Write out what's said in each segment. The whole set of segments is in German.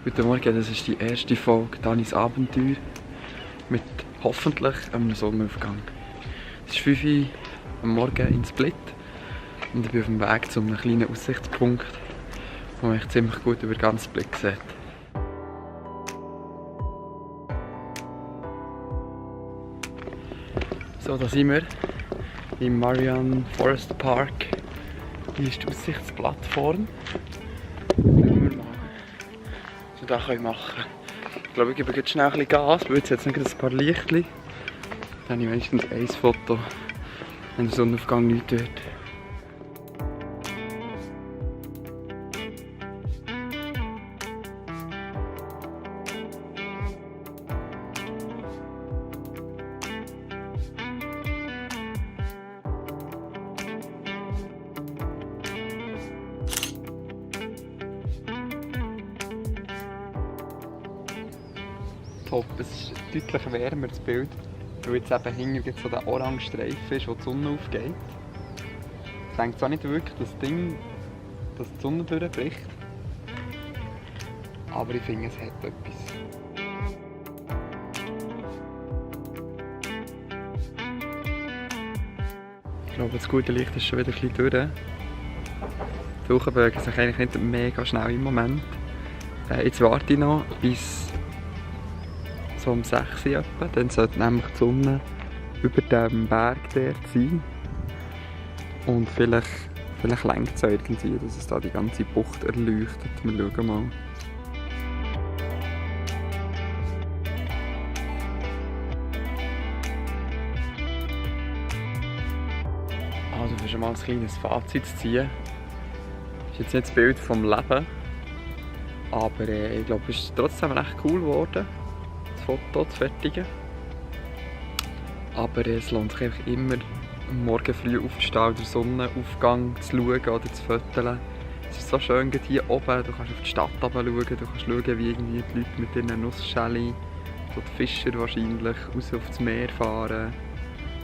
Guten Morgen, das ist die erste Folge Danis Abenteuer mit hoffentlich einem Sonnenaufgang. Es ist 5 Uhr am Morgen in Split und ich bin auf dem Weg zu einem kleinen Aussichtspunkt, wo man ziemlich gut über ganz Split sieht. So, da sind wir im Marianne Forest Park. Hier ist die Aussichtsplattform. Schauen wir mal, was wir hier machen können. Ich glaube, ich gebe jetzt schnell ein bisschen Gas, weil jetzt nicht ein paar Lichtchen. Dann habe ich wenigstens ein Foto, wenn der Sonnenaufgang nicht tut. Top, es ist deutlich wärmer, das Bild, weil jetzt eben hinten so der orange Streifen ist, wo die Sonne aufgeht. Ich denke zwar nicht wirklich, dass die Sonne durchbricht, aber ich finde, es hat etwas. Ich glaube, das gute Licht ist schon wieder ein bisschen durch. Die Wochen bewegen sich eigentlich nicht mega schnell im Moment. Jetzt warte ich noch bis so um 6 Uhr etwa. Dann sollte nämlich die Sonne über dem Berg dort sein. Und vielleicht reicht es irgendwie, dass es da die ganze Bucht erleuchtet. Wir schauen mal. Also für schon mal ein kleines Fazit zu ziehen. Das ist jetzt nicht das Bild vom Leben, aber ich glaube, es ist trotzdem recht cool geworden, das Foto zu fertigen. Aber es lohnt sich einfach immer, am Morgen früh aufzustehen, den Sonnenaufgang zu schauen oder zu fotografieren. Es ist so schön hier oben, du kannst auf die Stadt schauen, du kannst schauen, wie irgendwie die Leute mit ihren Nussschellen, so die Fischer wahrscheinlich, raus aufs Meer fahren.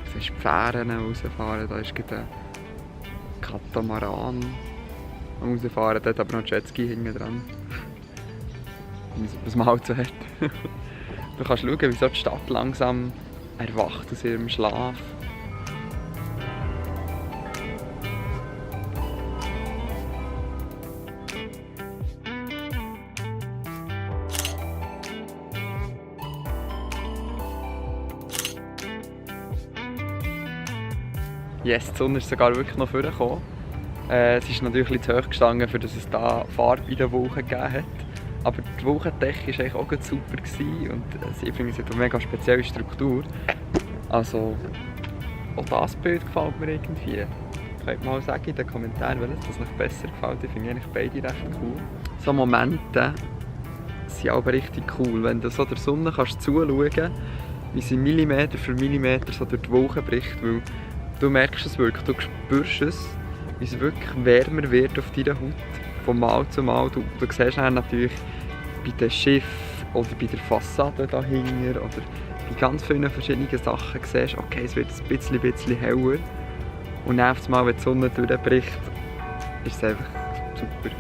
Du siehst die Fähren rausfahren, da ist gerade ein Katamaran am rausfahren, dort aber noch ein Jetski hinten dran. Was man halt so hat. Du kannst schauen, wie so die Stadt langsam erwacht aus ihrem Schlaf. Yes, die Sonne ist sogar wirklich noch vorgekommen. Es ist natürlich ein bisschen zu hoch gestanden, für dass es da Farbe in den Wolken gegeben hat. Aber die Wolkendecke war eigentlich auch super und ich finde, es hat eine mega spezielle Struktur. Also, auch das Bild gefällt mir irgendwie. Könnt mal sagen in den Kommentaren, welches das euch besser gefällt. Ich finde eigentlich beide recht cool. So Momente sind aber richtig cool, wenn du so der Sonne kannst zuschauen kannst, wie sie Millimeter für Millimeter so durch die Wolken bricht. Weil du merkst es wirklich, du spürst es, wie es wirklich wärmer wird auf deiner Haut, von Mal zu Mal. Du siehst dann natürlich bei den Schiffen oder bei der Fassade dahinter oder bei ganz vielen verschiedenen Sachen siehst, okay, es wird ein bisschen heller. Und dann auf einmal, wenn die Sonne durchbricht, ist es einfach super.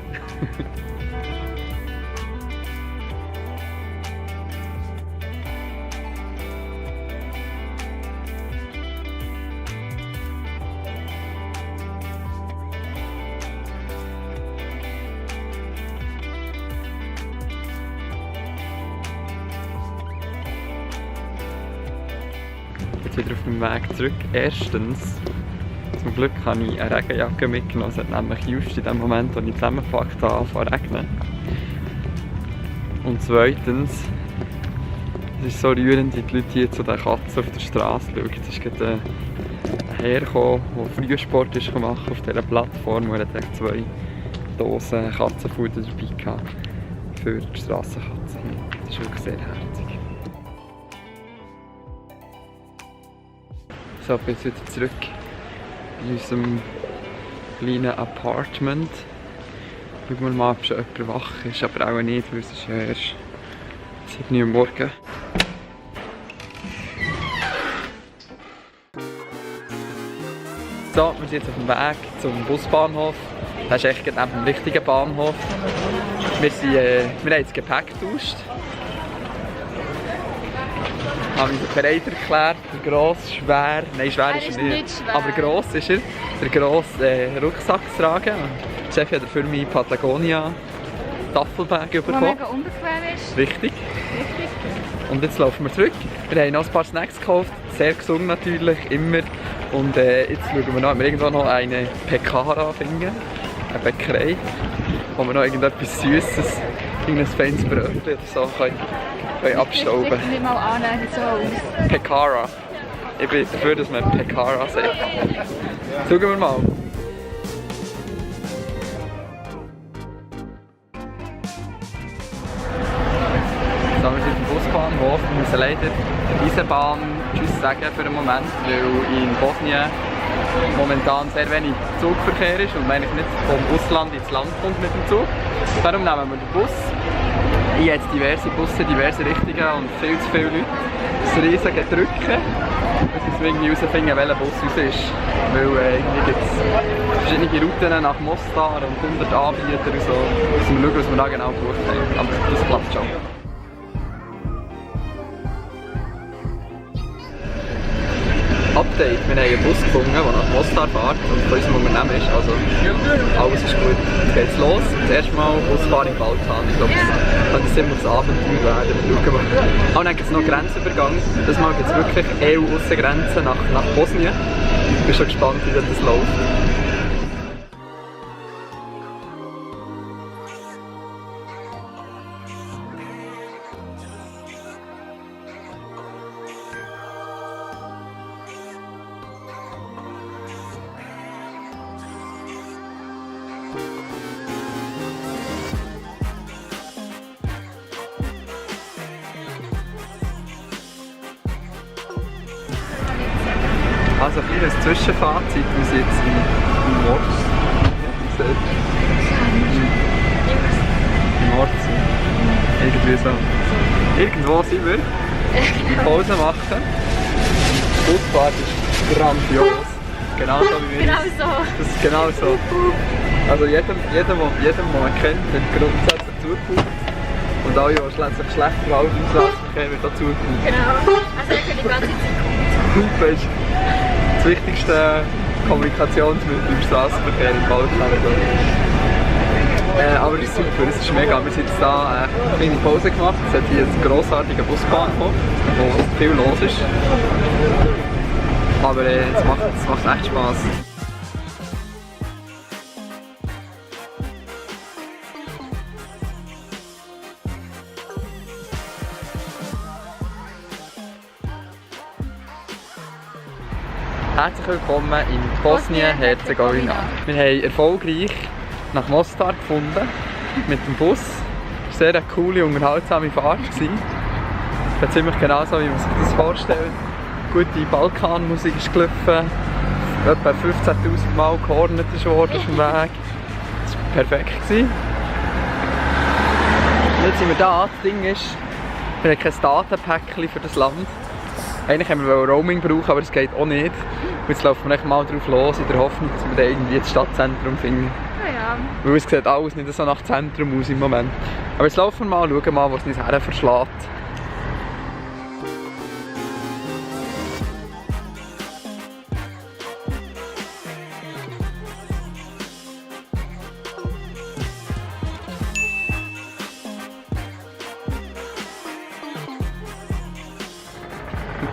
Jetzt wieder auf dem Weg zurück. Erstens, zum Glück habe ich eine Regenjacke mitgenommen. Es hat nämlich just in dem Moment, als ich zusammengepackt habe, angefangen zu regnen. Und zweitens, es ist so rührend, wie die Leute hier zu den Katzen auf der Straße schauen. Jetzt ist gerade ein Herr gekommen, der Frühsport gemacht auf dieser Plattform, wo er hat 2 Dosen Katzenfutter dabei gehabt für die Strassenkatzen. Das ist wirklich sehr herzig. So, ich bin jetzt wieder zurück in unserem kleinen Apartment. Schauen wir mal, ob schon jemand wach ist, aber auch nicht, weil es ist ja erst 7 Uhr morgens. So, wir sind jetzt auf dem Weg zum Busbahnhof. Das ist echt neben dem richtigen Bahnhof. Wir haben das Gepäck getauscht. Haben uns bereit erklärt, der grosse, schwer, nein schwer ist er nicht, aber gross ist er, der grosse Rucksack zu tragen. Der Chef hat dafür meine Patagonia Taffelbag bekommen. Der mega unbequem ist. Richtig. Und jetzt laufen wir zurück. Wir haben noch ein paar Snacks gekauft, sehr gesund natürlich, immer. Und jetzt schauen wir noch, ob wir irgendwo noch eine Pekara finden, eine Bäckerei, wo wir noch irgendetwas Süßes, ein feines Brötchen oder so können abstauben. Ich will mal annehmen, so aus. Pekara. Ich bin dafür, dass man Pekara sagt. Schauen wir mal. So, wir sind im Busbahnhof. Wir müssen leider diese Bahn Tschüss sagen für einen Moment, weil in Bosnien momentan sehr wenig Zugverkehr ist und man eigentlich nicht vom Ausland ins Land kommt mit dem Zug. Darum nehmen wir den Bus. Ich habe jetzt diverse Busse, diverse Richtungen und viel zu viele Leute. Das riesige Drücken, dass wir irgendwie herausfinden, welcher Bus uns ist. Weil irgendwie gibt es verschiedene Routen nach Mostar und 100 Anbieter und so. Müssen wir schauen, was wir da genau gebucht haben. Aber das klappt schon. Update, wir haben einen Bus gefunden, der nach Mostar fährt und von unserem Unternehmen ist. Also alles ist gut. Jetzt geht's los. Das erste Mal Busfahren im Balkan. Ich glaube, das könnte ein ziemliches Abenteuer werden. Schauen wir. Auch dann gibt es noch Grenzübergang. Das Mal gibt es wirklich EU-Aussengrenzen nach Bosnien. Ich bin schon gespannt, wie das läuft. Also ein kleines Zwischenfazit, wir sind jetzt im Mords. Im Mords. Irgendwie so. Irgendwo sind wir. Die Pause machen. Die Busfahrt ist grandios. Genau so wie wir. Genau so. Das ist genau so. Also jedem man kennt, wird grundsätzlich zugeguckt. Und alle, die schlecht verhalten im Straßenverkehr, wird auch zugeguckt. Genau. Also ich kann die ganze Zeit Hupe ist das wichtigste Kommunikationsmittel im Straßenverkehr im Balkan. Aber es ist super, es ist mega. Wir sind jetzt hier eine kleine Pause gemacht. Es hat hier einen grossartigen Busbahnhof, wo viel los ist. Aber es macht echt Spass. Herzlich willkommen in Bosnien-Herzegowina. Wir haben erfolgreich nach Mostar gefunden mit dem Bus. Es war eine sehr coole, unterhaltsame Fahrt. Es war ziemlich genau so, wie man sich das vorstellt. Gute Balkanmusik ist gelaufen, etwa 15'000 Mal gehornet worden auf dem Weg. Das war perfekt. Jetzt sind wir da. Das Ding ist, wir haben kein Datenpäckchen für das Land. Eigentlich haben wir Roaming brauchen, aber es geht auch nicht. Jetzt laufen wir mal drauf los, in der Hoffnung, dass wir dann irgendwie das Stadtzentrum finden. ja. Weil es sieht alles nicht so nach Zentrum aus im Moment. Aber jetzt laufen wir mal, schauen mal, wo es uns her verschlägt.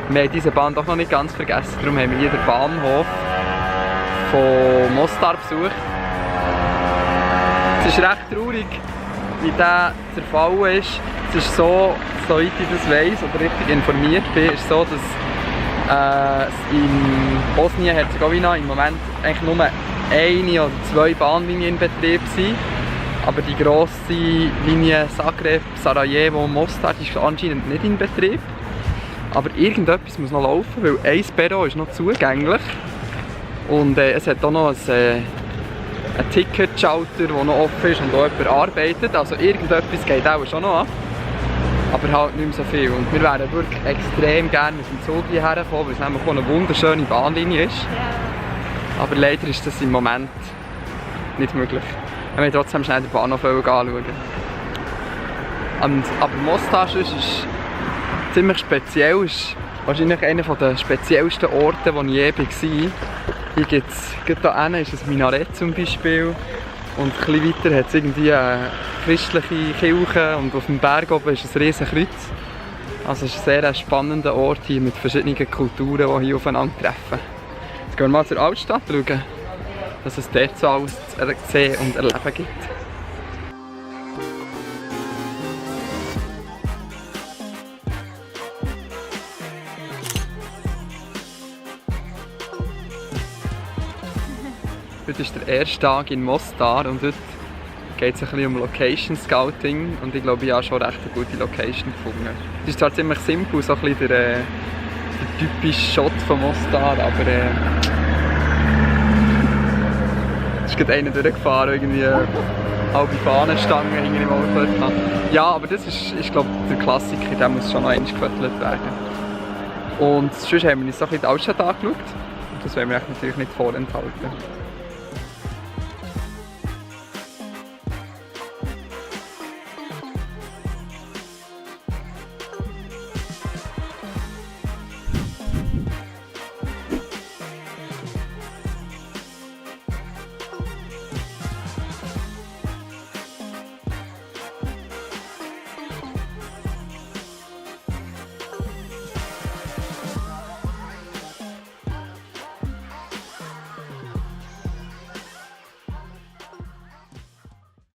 Wir haben diese Bahn doch noch nicht ganz vergessen, darum haben wir hier den Bahnhof von Mostar besucht. Es ist recht traurig, wie der zerfallen ist. Es ist so, soweit ich das weiss oder richtig informiert bin, ist so, dass in Bosnien-Herzegowina im Moment eigentlich nur eine oder zwei Bahnlinien in Betrieb sind. Aber die grosse Linie Zagreb, Sarajevo, Mostar die ist anscheinend nicht in Betrieb. Aber irgendetwas muss noch laufen, weil ein Perron ist noch zugänglich. Und es hat auch noch einen Ticket-Schalter, der noch offen ist und auch jemand arbeitet. Also irgendetwas geht auch schon noch ab. Aber halt nicht mehr so viel. Und wir wären wirklich extrem gerne mit dem Zug hierher kommen, weil es nämlich auch eine wunderschöne Bahnlinie ist. Ja. Aber leider ist das im Moment nicht möglich. Wir wollen trotzdem schnell den Bahnhof anschauen. Aber Mostar ist ziemlich speziell. Ist wahrscheinlich einer der speziellsten Orte, wo ich je war. Hier gibt es, hier hinten ist ein Minarett zum Beispiel. Und ein bisschen weiter hat es irgendwie eine christliche Kirche und auf dem Berg oben ist ein riesiges Kreuz. Also es ist ein sehr spannender Ort hier mit verschiedenen Kulturen, die hier aufeinandertreffen. Jetzt gehen wir mal zur Altstadt schauen, dass es dort so alles zu sehen und erleben gibt. Heute ist der erste Tag in Mostar und heute geht es ein bisschen um Location Scouting und ich glaube, ich habe schon recht eine gute Location gefunden. Es ist zwar ziemlich simpel, so ein bisschen der typische Shot von Mostar, aber es ist gerade einer durchgefahren, irgendwie halbe Fahnenstangen hinter dem Auto. Ja, aber das ist glaube ich, der Klassiker, der muss schon noch einmal gefüttert werden. Und sonst haben wir uns so ein bisschen die Altstadt angeschaut und das wollen wir natürlich nicht vorenthalten.